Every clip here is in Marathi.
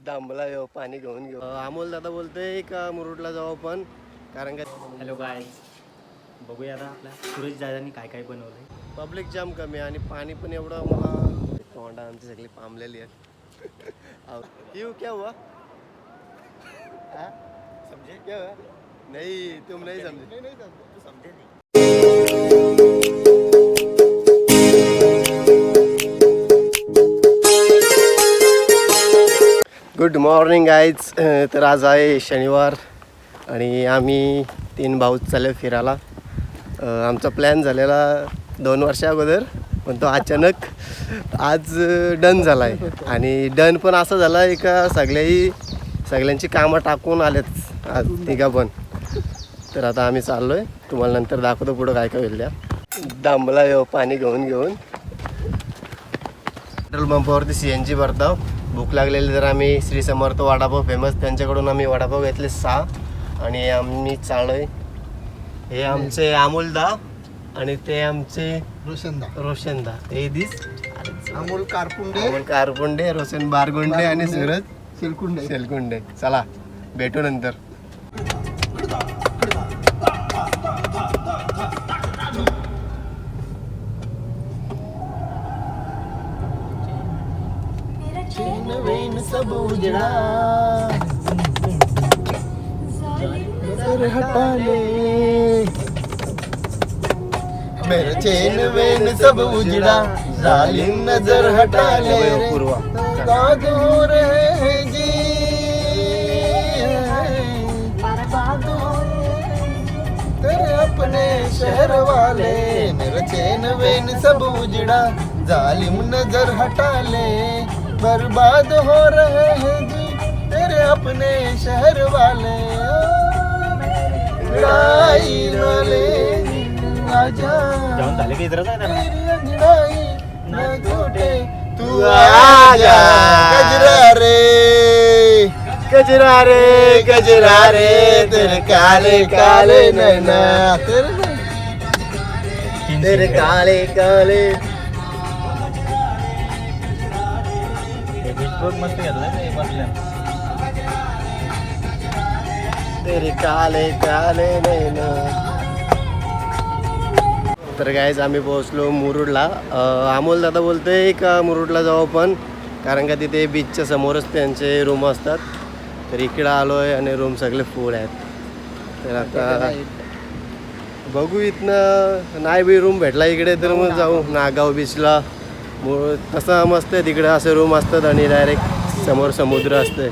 दांबला येऊ पाणी घेऊन घेऊ. अमोल दादा बोलतोय का मुरुडला जाऊ आपण, कारण का हॅलो गाईज, बघूया आता आपल्या सुरेश दादांनी काय काय बनवलंय. पब्लिक जाम कमी आणि पाणी पण एवढं. मला तोंडा आमची सगळी पामलेली आहेत. क्यों क्या हुआ? समझे क्या हुआ? नहीं तुम नहीं समझे. नहीं तू समझे नहीं. Good morning guys. तर आज आहे शनिवार आणि आम्ही 3 भाऊ चालले फिरायला. आमचा प्लॅन झालेला 2 वर्षा अगोदर, पण तो अचानक आज डन झाला आहे. आणि डन पण असं झाला आहे का सगळ्यांची कामं टाकून आलेत आज तिघा पण. तर आता आम्ही चाललो आहे, तुम्हाला नंतर दाखवतो पुढं काय काय होईल. त्या दांबला येऊ पाणी घेऊन पेट्रोल पंपावरती CNG भरतो. भूक लागलेली तर आम्ही श्री समर्थ वडापाव फेमस, त्यांच्याकडून आम्ही वडापाव घेतले 6 आणि आम्ही चाललोय. हे आमचे अमोलदा आणि ते आमचे रोशनदा. हे दिस अमोल कारपुंडे, रोशन बारगुंडे आणि सूरज शेलकुंडे. चला भेटू नंतर. सब उजड़ा नजर हटा ले, मेरे चैन वैन सब उजड़ा, जालिम नजर हटा ले. बर्बाद हो रहे हैं जी, बर्बाद हो तेरे अपने शहर वाले. मेरे चैन वैन सब उजड़ा, जालिम नजर हटा ले. बर्बाद हो रहे हैं जी तेरे अपने शहर वाले. लड़ाई वाले आजा, झाले की इतरच आहे ना. लड़ाई न टूटे तू आजा. गजरा रे तेरे काले काले नैना, तेरे काले काले. मस्त घेतलाय बसल्या. तेरे काले काले नैना. तर गाईज आम्ही पोहोचलो मुरुडला. अमोल दादा बोलतोय का मुरुडला जाऊ आपण, कारण का तिथे बीचच्या समोरच त्यांचे रूम असतात. तर इकडं आलो आहे आणि रूम सगळे फुल आहेत. तर आता बघू, इथनं नाही बी रूम भेटला इकडे तर मग जाऊ नागाव बीचला. तसं मस्त आहे तिकडं, असे रूम असतात आणि डायरेक्ट समोर समुद्र असते.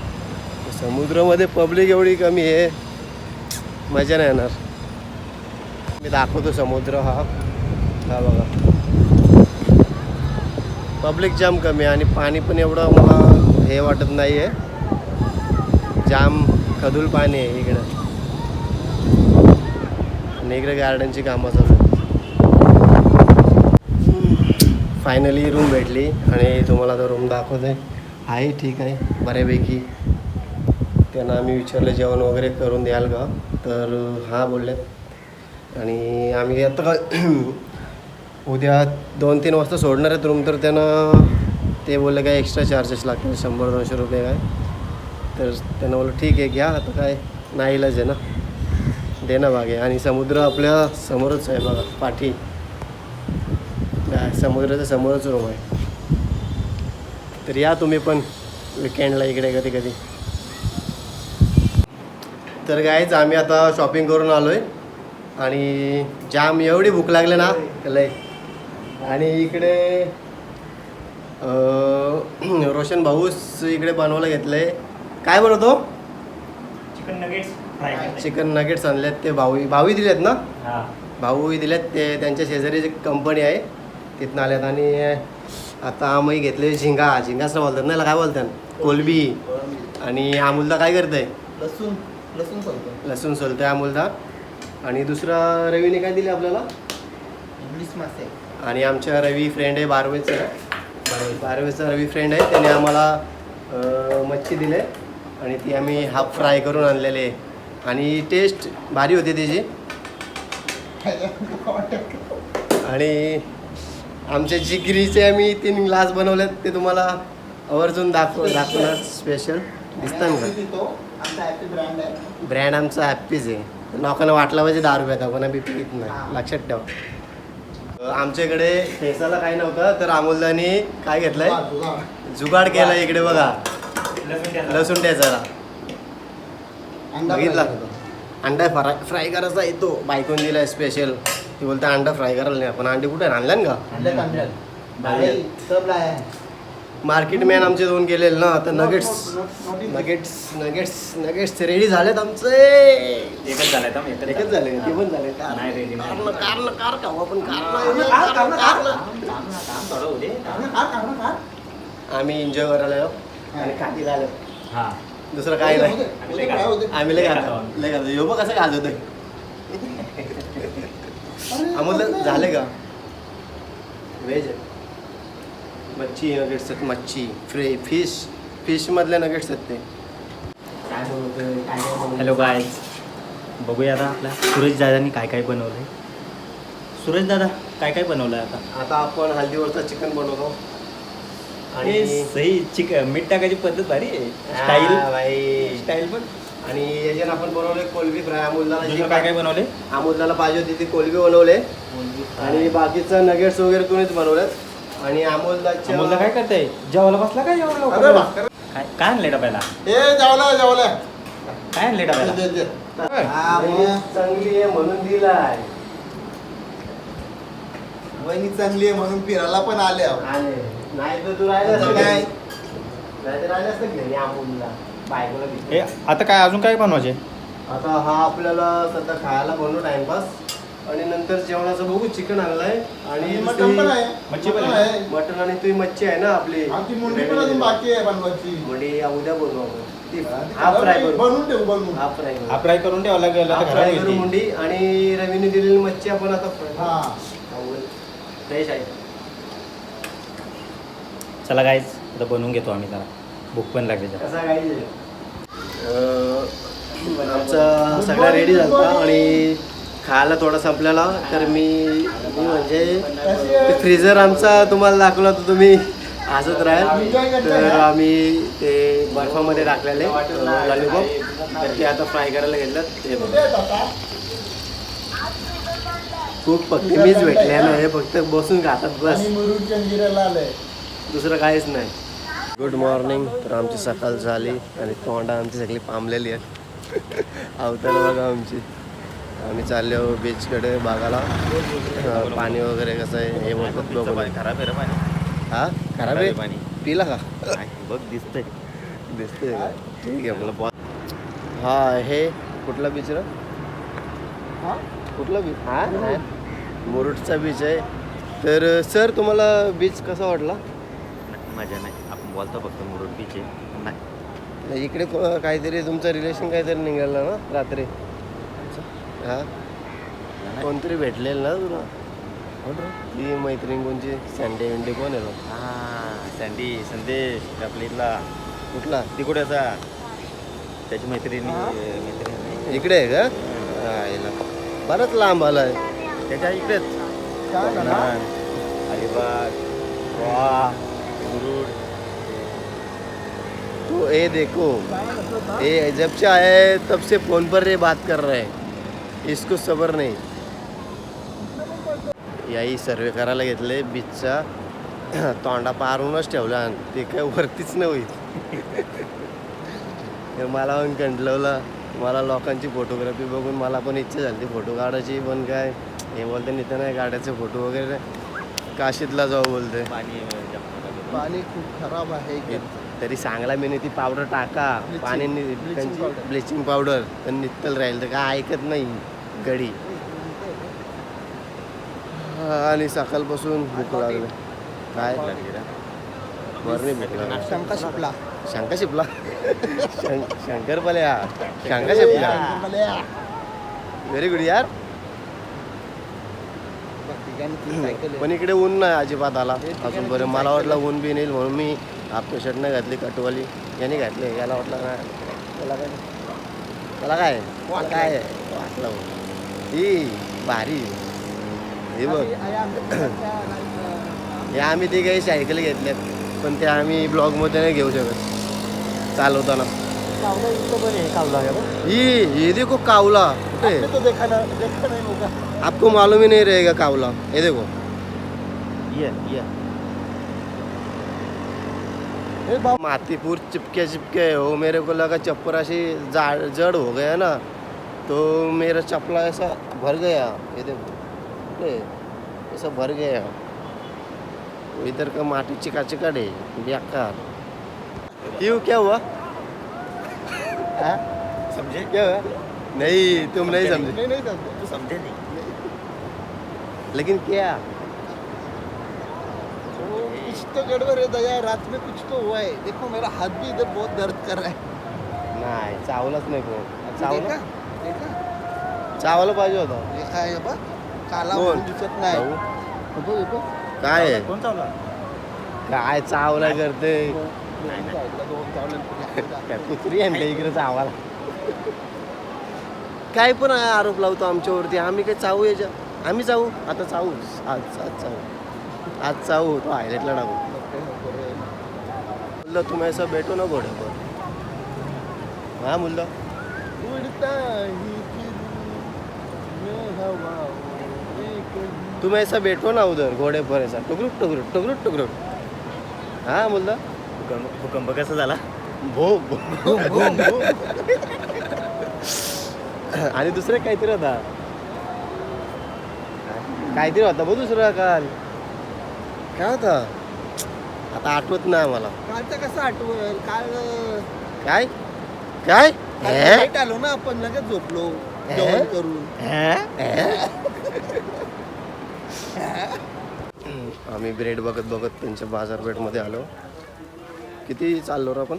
समुद्रामध्ये पब्लिक एवढी कमी आहे, मजा नाही येणार. मी दाखवतो समुद्र. हा बघा, पब्लिक जाम कमी आणि पाणी पण एवढं मला हे वाटत नाही आहे. जाम खदूल पाणी आहे इकडं आणि इकडे गार्डनची कामं चालू. फायनली रूम भेटली आणि तुम्हाला तो रूम दाखवते. आहे ठीक आहे बऱ्यापैकी. त्यांना आम्ही विचारलं जेवण वगैरे करून द्याल का, तर हां बोललेत. आणि आम्ही आता उद्या 2-3 वाजता सोडणार आहेत रूम. तर त्यांना ते बोलले काय एक्स्ट्रा चार्जेस लागतील 100-200 रुपये काय. तर त्यांना बोललं ठीक आहे घ्या, आता काय नाईलाज आहे ना, देणं भाग आहे. आणि समुद्र आपल्या समोरच आहे बघा, पाठी समुद्राच्या समोरच रूम आहे. तर या तुम्ही पण विकेंडला इकडे कधी. तर गाईज आम्ही आता शॉपिंग करून आलो आहे आणि जाम एवढी भूक लागली ना लय. आणि इकडे रोशन भाऊस इकडे बनवायला घेतलं आहे. काय बनवतो? चिकन नगेट्स आणलेत. ते भाऊही दिलेत ना. भाऊही दिलेत. ते त्यांच्या शेजारी कंपनी आहे तिथनं आल्यात. आणि आता आम्ही घेतले झिंगाचं बोलतात ना, काय बोलतात, कोलबी. आणि अमोलदा काय करत आहे? लसूण सोलतोय अमोलदा. आणि दुसरा रवीने काय दिले आपल्याला? इंग्लिश मासे. आणि आमच्या रवी फ्रेंड आहे बारवेचा रवी फ्रेंड आहे. त्याने आम्हाला मच्छी दिले आणि ती आम्ही हाफ फ्राय करून आणलेले आहे. आणि टेस्ट भारी होती त्याची. आणि आमच्या जिगरीचे आम्ही 3 ग्लास बनवलेत, ते तुम्हाला आवर्जून दाखवणार स्पेशल दिसतं ना तो आमचा हॅपी ब्रँड आहे. ब्रँड आमचा हॅप्पीच आहे. लोकांना वाटलं पाहिजे 10 रुपयात आपण बी पित नाही, लक्षात ठेवा. आमच्या इकडे ठेसाला काही नव्हतं तर अमोलदानी काय घेतलंय, जुगाड केला इकडे बघा, लसूण ठेचायला. बघितला अंडा फ्राय करायचा येतो, बायकोन दिलाय स्पेशल. ती बोलते अंडा फ्राय करायला नाही, आपण अंडे कुठे आणल्यान का मार्केट मॅन आमचे 2 गेलेले ना. आता नगेट्स रेडी झालेत आमचे. एकच झालाय तर एकच झाले ते पण झाले. नाही रेडी नाही. कार खाऊ आपण आम्ही एन्जॉय करायला आलो आणि खातीला आलो. हा दुसरं काय नाही. आम्ही लय खातो. खातो. यो बघ कसं खात अमोल झाले का व्हेज मच्छी नगेट्स आहेत. मच्छी फिश मधले नगेट्स आहेत ते. काय बनवतोय हॅलो गाईज, बघूया आता आपल्या सूरज दादांनी काय काय बनवलंय. सूरज दादा काय काय बनवलंय आता. आता आपण हल्दीवरचा चिकन बनवतो आणि आणि सही चिकन मीठ टाकायची पद्धत भारी आहे. बाई स्टाईल पण. आणि याच्यानं आपण बनवले कोलबी फ्राय. दुसरं काय काय बनवले. अमोलला पाहिजे होती ती कोलबी बनवले आणि बाकीचं नगेट्स वगैरे तुम्हीच बनवलेत. आणि अमोलला अमोलदाच्या काय करताय, जेवायला बसला काय एवढं लवकर? अरे भास्कर. काय काय आणले डब्याला, ए जेवला काय आणले डब्याला. चांगली आहे म्हणून दिलाय. वहिनी चांगली आहे म्हणून फिरायला पण आले आहो. नाही तर तू राहिला आता काय? नाही तर राहिलास तर घरी अमोलला बायकोला हे घेतलं. आता काय अजून काय बनवायचे. आता हा आपल्याला सध्या खायला बनवू टाइमपास आणि नंतर जेवणाचं बघू. चिकन आणलंय आणि मटण पण आहे. मच्छी पण मटण आहे. मटन आणि तुझी मच्छी आहे ना आपली आमची मुंडी पण अजून बाकी आहे बनवायची. मुंडी उद्या बनवू आपण. ती हाफ फ्राय करू. बनवून ठेवू बनवून. हाफ फ्राय करू. हा फ्राय करून ठेवा लागेल. हाफ फ्राय करू मुंडी आणि रवीने दिलेली मच्छी आपण आता हा फ्रेश आहे. चला गाईज, आता बनवून घेतो आम्ही. जरा भूक पण लागली जरा. कसा काही आमचा सगळा रेडी झाला आणि खायला थोडा संपलेला. तर मी म्हणजे फ्रीजर आमचा तुम्हाला दाखवला तर तुम्ही हसत राहाल. तर आम्ही ते बर्फामध्ये टाकलेले लॉलीपॉप तर ते आता फ्राय करायला घेतलं. ते खूप फक्त मीच भेटले ना, हे फक्त बसून खातात बस, आणि मुरुड जंजिराला आलंय. दुसरं काहीच नाही. Good morning. तर आमची सकाळ झाली आणि तोंडा आमची सगळी पांबलेली आहेत. अवतार बघा आमची. आम्ही चाललो बीचकडे बघायला पाणी वगैरे कसं आहे हे बोलतात लोक. खराब आहे पाणी. हा खराब आहे पाणी. पिला का बघ दिसतंय. दिसते का? ठीक आहे मला. हा हे कुठला बीच रे, कुठला बीच. हा मुरुडचा बीच आहे. तर सर तुम्हाला बीच कसा वाटला. मजा नाही, आपण बोलतो फक्त मुरुड बीच आहे. नाही इकडे काहीतरी तुमचं रिलेशन काहीतरी निघालं ना रात्री. हा कोणतरी भेटलेलं ना तुला. ती मैत्रीण कोणची सँडे विंडे कोण आहे तो. हां सँडी संदेश आपल्या इथला. कुठला ती कुठे असा त्याची मैत्रिणी इकडे आहे का. याला बरंच लांब आलाय. त्याच्या इकडेच. अलिबाग गोवा मुरुड. तो ये देखो ये जब से आया है तब से फोन पर ये बात कर रहा है, इसको सबर नाही. याही सर्वे करायला घेतले बीचचा. तोंडा पारूनच ठेवला आणि ते काय वरतीच नाही होईल. मला पण कंटलवलं. मला लोकांची फोटोग्राफी बघून मला पण इच्छा झाली ती फोटो काढायची. पण काय हे बोलते निघतं नाही काढायचे फोटो वगैरे. काशीतला जाऊ बोलते. पाणी खूप खराब आहे. तरी सांगला मी ती पावडर टाका पाणी ब्लिचिंग पावडर तर नित्तल राहील. तर काय ऐकत नाही गडी. आणि सकाळपासून भूक लागली. काय बरं नाही भूक लागली. शंका शिपला. शंका शिपला. शंकर पल्या शंका शिपला. व्हेरी गुड यार. पण इकडे ऊन नाही अजिबात आला अजून. बरं मला वाटलं ऊन बी नाही म्हणून मी हाफ शर्ट नाही घातली कटवाली. याने घातले. याला वाटलं काय त्याला काय काय वाटलं ही भारी. हे बघ हे आम्ही ते काही सायकल घेतल्यात पण ते आम्ही ब्लॉगमध्ये नाही घेऊ शकत चालवताना. कावला इथं पण आहे कावला का बघ? ये देखो कावला कुठे आपने तो देखा नहीं होगा. आपको मालूम ही नहीं रहेगा कावला. ये देखो ये ए बाप माती पूर चिपके चिपके हो. मेरे को लगा चप्पल ऐसी जड़ हो गया ना तो मेरा चपला ऐसा भर गया. ये देखो ये ऐसा भर गया. इधर का माटी चिका चिकाट है बेकार. क्यों क्या हुआ? हाँ? समझे? क्या हुआ? नहीं तुम नहीं समझे. नहीं समझे. तू समझे नहीं. लेकिन क्या तो कुछ तो गड़बड़ है दया. रात में कुछ तो हुआ है. देखो मेरा हाथ भी इधर बहुत दर्द कर रहा है. नाही चावलाच नाही कोण. देखा चावला देखा चावायला पाहिजे होता. देखा है बघ. काला कोण? म्हणून दिसत नाही. भाऊ, हे बघ, हे बघ. काय आहे? कोण चावला? काय चावला करते. दोन साईडला दोन चावले. काय कुत्री आहे ना इकडे चावाला. काय पण आरोप लावतो आमच्यावरती. आम्ही काय चावू याच्या. आम्ही चावू आता चावू. आज चावू तो हायलाइटला टाकू. मुल्ला तुम ऐसा बैठो ना घोड़े पर. हाँ मुल्ला उडता ही फिरू मैं हवा एक तुम ऐसा बैठो ना उधर घोड़े पर ऐसा टुकरुक टुकरुक टुकरुक टुकरुक. हाँ मुल्ला भूकंप कसा झाला? भो भो भो भो. आणि दुसरं काहीतरी होता. काहीतरी होता बघ दुसरा काल. काय होता आता आठवत नाही मला. कालचा कसा आठवल. काल काय काय लाईट आलो ना आपण लगेच झोपलो जेवण करून. आम्ही ब्रेड बघत बघत त्यांच्या बाजारपेठमध्ये आलो. किती चाललो रे आपण?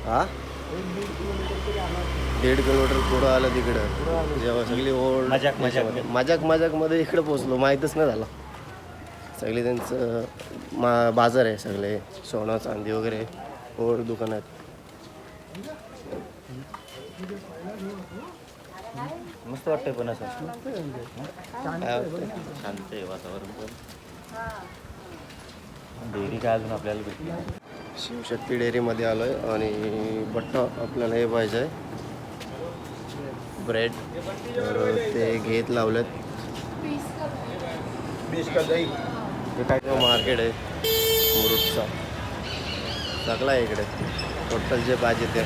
हा 1.5 किलोमीटर पुढं आलं तिकडं. जेव्हा सगळी ओढ मजाक मध्ये इकडे पोचलो माहीतच नाही झालं. सगळे त्यांचं बाजार आहे. सगळे सोनं चांदी वगैरे ओढ दुकान आहेत. मस्त वाटतंय पण असं काय वाटतंय? शांत आहे वातावरण पण. डेअरी काय अजून आपल्याला भेटली नाही. शिवशक्ती डेअरीमध्ये आलो आहे आणि बट्टा आपल्याला हे पाहिजे आहे ब्रेड. तर ते घेत लावलेत. हे काय मार्केट आहे मुरुडचा. सगळा आहे इकडे टोटल जे पाहिजे ते.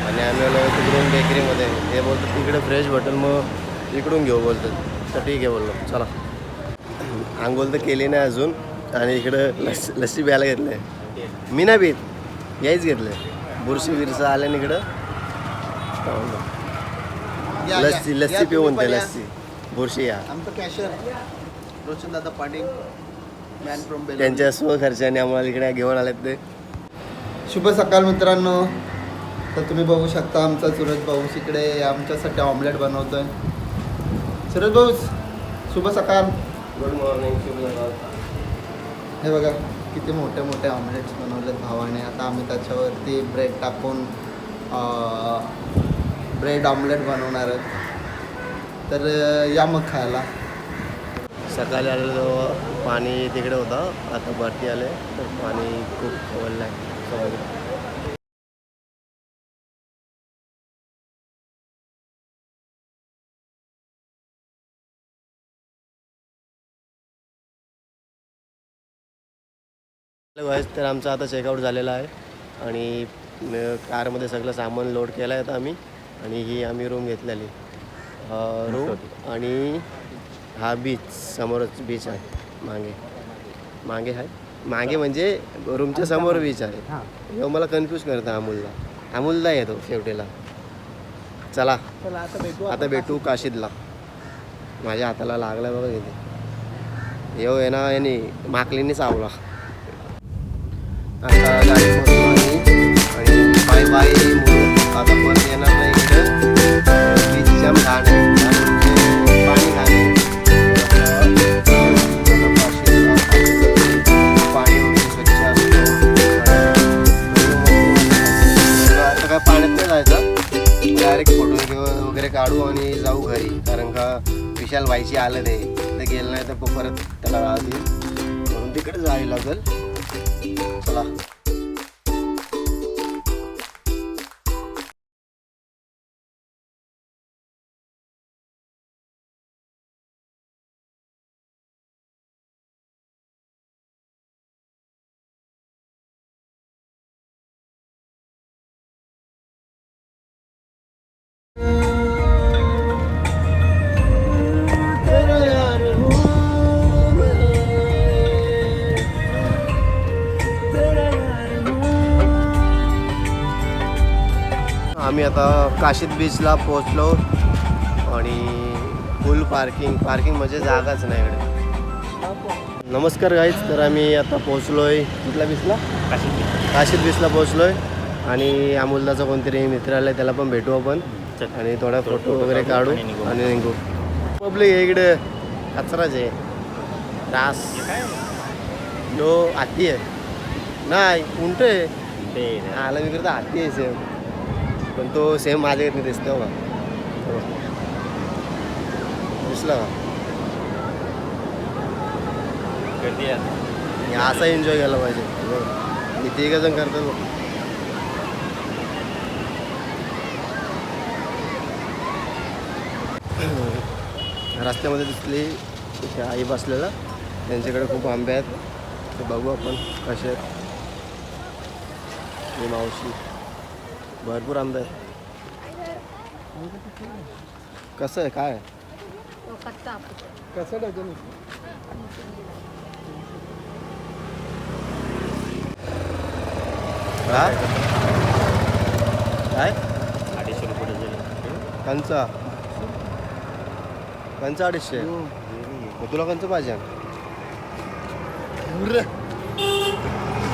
आणि आम्ही आलो तिकडून बेकरीमध्ये. हे बोलतात तिकडे फ्रेश भेटेल मग इकडून घेऊ बोलतात. तर ठीक आहे बोललो चला. आंघोळ तर केली नाही अजून आणि इकडं लस्सी प्यायला घेतलं आहे. मी नाही पीत यायच घेतलं आहे. बुरशी विरसा आल्याने इकडं लस्सी पिऊन ते लस्सी बुरशी या. आमचं cashier Roshan Dada Patil man from bell. त्यांच्या स्वखर्चाने आम्हाला इकडे घेऊन आलेत ते. शुभ सकाळ मित्रांनो. तर तुम्ही बघू शकता आमचा सूरज भाऊस इकडे आमच्यासाठी ऑमलेट बनवतोय. सूरज भाऊस शुभ सकाळ. Good morning. हे बघा किती मोठे मोठे ऑमलेट्स बनवलेत भावाने. आता आम्ही त्याच्यावरती ब्रेड टाकून ब्रेड ऑमलेट बनवणार आहेत. तर या मग खायला. सकाळी आलेलो पाणी तिकडे होतं. आता भरती आले तर पाणी खूप खवळलं आहे समुद्र. तर आमचा आता चेकआउट झालेला आहे आणि कारमध्ये सगळं सामान लोड केलं आहे आता आम्ही. आणि ही आम्ही रूम घेतलेली रूम. आणि हा बीच समोरच बीच आहे मागे आहे. मागे म्हणजे रूमच्या समोर बीच आहे. हे मला कन्फ्यूज करतं अमूलला येतो शेवटीला. चला आता भेटू काशीदला. माझ्या हाताला लागला बघा इथे. येऊ आहे ना याने माकलीने चावला. आता गाडी बसलो आणि बाय बाय आता परत येणार नाही इकडं. बीच जाम घाण आहे. पाणी घाण आहे. पाणी वगैरे स्वच्छ असतं. आता काय पाण्यात नाही जायचं. डायरेक्ट फोटो वगैरे काढू आणि जाऊ घरी. कारण का विशाल भाईची आलं ते गेलं नाही तर परत त्याला राहतील. तिकडे जायला लागेल. चला. आम्ही आता काशीद बीचला पोहोचलो आणि फुल पार्किंग म्हणजे जागाच नाही इकडे. नमस्कार गाईज, तर आम्ही आता पोहोचलो आहे कुठल्या बीचला? काशीद बीचला पोहोचलो आहे आणि अमोलदाचा कोणतरी मित्र आला आहे, त्याला पण भेटू आपण आणि थोडा फोटो वगैरे काढू आणि निघू. पब्लिक इकडे कचराच आहे, त्रास जो हाती आहे नाही उंट आहे. आला मी करता हाती आहे सेम, पण तो सेम माझ्या नाही दिसतो का? दिसला का? असा एन्जॉय केला पाहिजे. किती एक जण करतात बघ. रस्त्यामध्ये दिसली इथे आई बसलेला, त्यांच्याकडे खूप आंबे आहेत, ते बघू आपण कसे आहेत. ही मावशी, भरपूर आंबे आहेत. कसं आहे काय कसं डझन? काय 250 रुपये डझन. कंचा 250. मग तुला कंचं पाहिजे?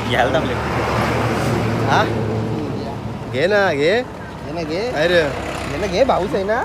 घ्यायला जमले. हा घे ना घे. घे ना घे. अरे घे ना घे, भाऊच आहे ना.